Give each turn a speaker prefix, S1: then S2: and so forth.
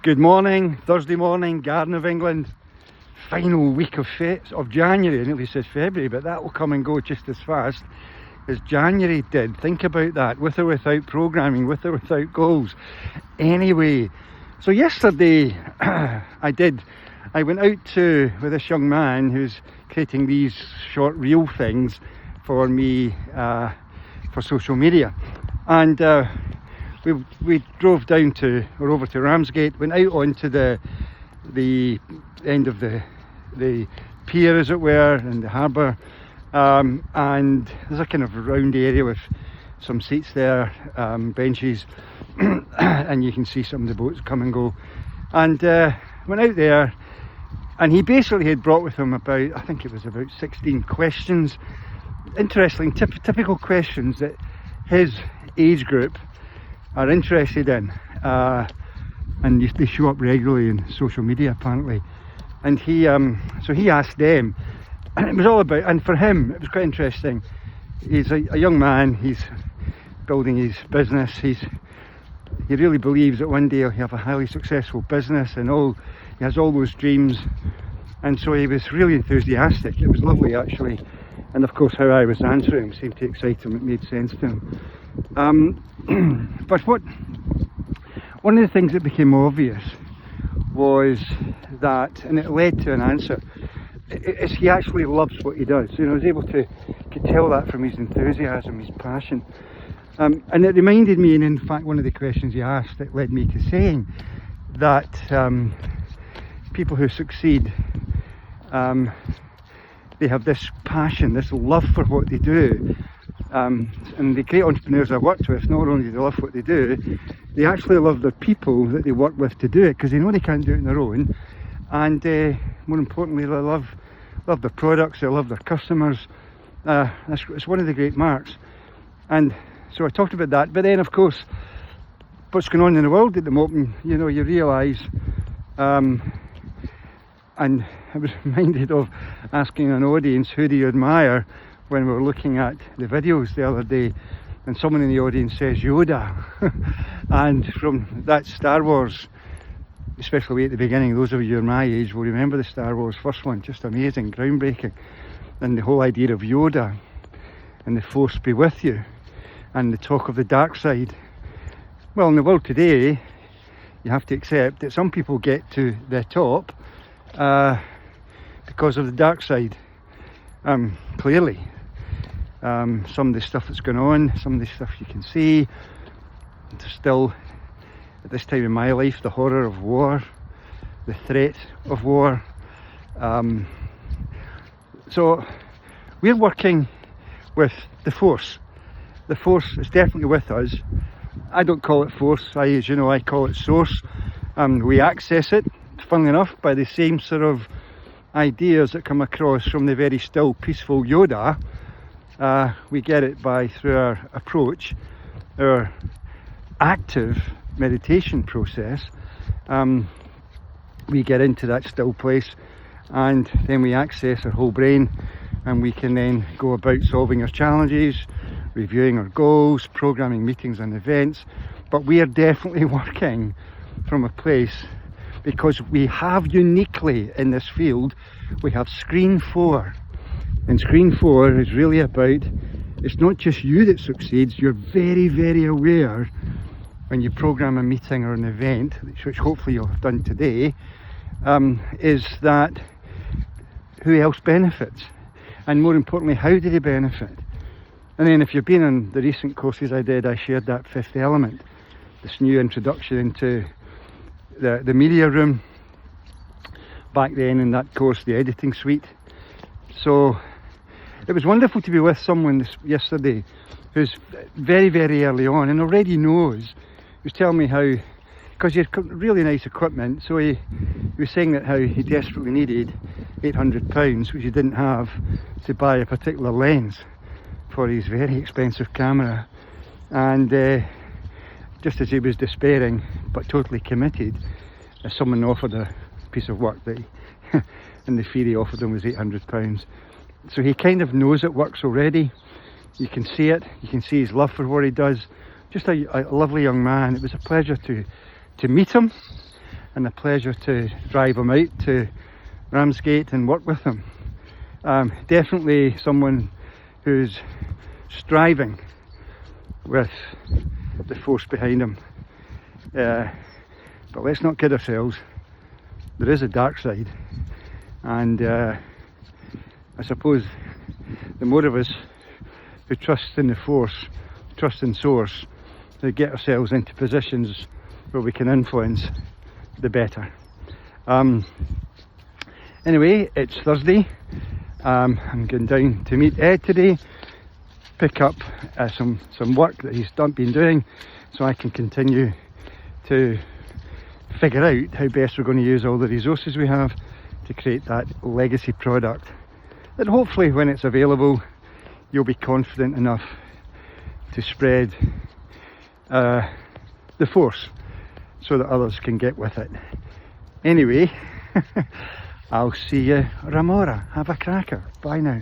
S1: Good morning, Thursday morning, Garden of England. Final week of January. I nearly said February, but that will come and go just as fast as January did. Think about that, with or without programming, with or without goals. Anyway, so yesterday I went out with this young man who's creating these short reel things for me for social media, and we drove down over to Ramsgate, went out onto the end of the pier, as it were, and the harbour, and there's a kind of round area with some seats there, benches, and you can see some of the boats come and go. And went out there, and he basically had brought with him about, I think it was about 16 questions, interesting, typical questions that his age group are interested in, and they show up regularly in social media apparently. And so he asked them, and it was all about, and for him it was quite interesting. He's a young man, he's building his business, he really believes that one day he'll have a highly successful business, and he has all those dreams, and so he was really enthusiastic. It was lovely actually, and of course how I was answering seemed to excite him, it made sense to him. But one of the things that became obvious was that, and it led to an answer, is he actually loves what he does. I was able to tell that from his enthusiasm, his passion. And it reminded me, and in fact one of the questions he asked, it led me to saying that people who succeed, they have this passion, this love for what they do. And the great entrepreneurs I've worked with, not only do they love what they do, they actually love the people that they work with to do it, because they know they can't do it on their own, and more importantly, they love their products, they love their customers. It's one of the great marks. And so I talked about that, but then of course what's going on in the world at the moment, you realise, and I was reminded of asking an audience, who do you admire, when we were looking at the videos the other day, and someone in the audience says Yoda. And from that, Star Wars, especially at the beginning, those of you who are my age will remember the Star Wars first one, just amazing, groundbreaking, and the whole idea of Yoda and the Force be with you, and the talk of the dark side. Well, in the world today, you have to accept that some people get to the top because of the dark side. Clearly, some of the stuff that's going on, some of the stuff you can see, there's still, at this time in my life, the horror of war, the threat of war. So we're working with the Force. The Force is definitely with us. I don't call it Force, as you know, I call it Source. We access it, funnily enough, by the same sort of ideas that come across from the very still, peaceful Yoda. We get it through our approach, our active meditation process. We get into that still place, and then we access our whole brain, and we can then go about solving our challenges, reviewing our goals, programming meetings and events. But we are definitely working from a place, because we have uniquely in this field, we have Screen 4. And Screen 4 is really about, it's not just you that succeeds, you're very, very aware when you program a meeting or an event, which hopefully you'll have done today, is that who else benefits? And more importantly, how do they benefit? And then if you've been on the recent courses I did, I shared that fifth element, this new introduction into the media room, back then in that course, the editing suite. So it was wonderful to be with someone yesterday who's very, very early on and already knows, who's telling me how, because he had really nice equipment, so he was saying that how he desperately needed £800, which he didn't have, to buy a particular lens for his very expensive camera. And just as he was despairing but totally committed, someone offered a piece of work that and the fee he offered him was £800. So he kind of knows it works already. You can see it, you can see his love for what he does. Just a lovely young man. It was a pleasure to meet him, and a pleasure to drive him out to Ramsgate and work with him. Definitely someone who's striving with the force behind him. But let's not kid ourselves, there is a dark side, and I suppose the more of us who trust in the force, trust in source, to get ourselves into positions where we can influence, the better. Anyway, it's Thursday. I'm going down to meet Ed today, pick up some work that he's been doing, so I can continue to figure out how best we're going to use all the resources we have to create that legacy product that hopefully when it's available you'll be confident enough to spread the force so that others can get with it. Anyway, I'll see you Ramora. Have a cracker. Bye now.